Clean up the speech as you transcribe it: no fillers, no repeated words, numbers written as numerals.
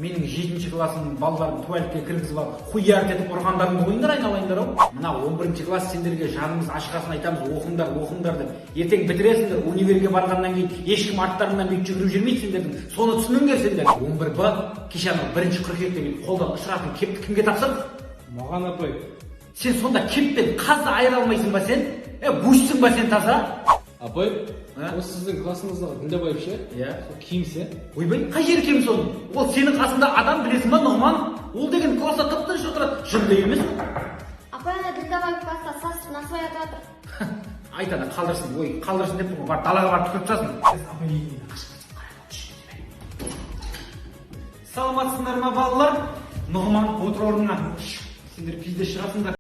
менің 7-ші классың балаларын туалетке кіргізіп алып, хуярд етіп ұрғандарыңды қойыңдар айналайындар ау. Мына 11-ші класс сендерге жанымыз ашқасын айтамыз, оқыңдар деп. Ертең бітіресіңдер, универге барғаннан кейін ешкім арттарыңнан бүйтіп жүгіріп жүрмейді сендердің. Соны түсініңдер сендер. 11Б кеше анау 1-ші қыркүйекте бүйтіп қолдан ұшыратын кепті кімге тапсырды? Маған апай. Сен сонда кеп пен қазды айыра алмайсың ба сен? Бушсың ба сен таза? Апай, осы сіздің классыңыздағы Ділдәбаев ше? Иә. Сол киімсе? Ойбай, қай жері кем соның? Ол сенің қасында адам білесің ба, Нұғман? Ол деген класста тып-тыныш отырады, жынды емес. Апай, ана Ділдәбаев класста сасып насыбай атып жатыр. Айтады, қалдырсын деп бар, далаға барып түкіріп тастасын. Саламатсыңдар ма балалар? Нұғман, отыр орныңа. Сендер пизде шығасыңдар.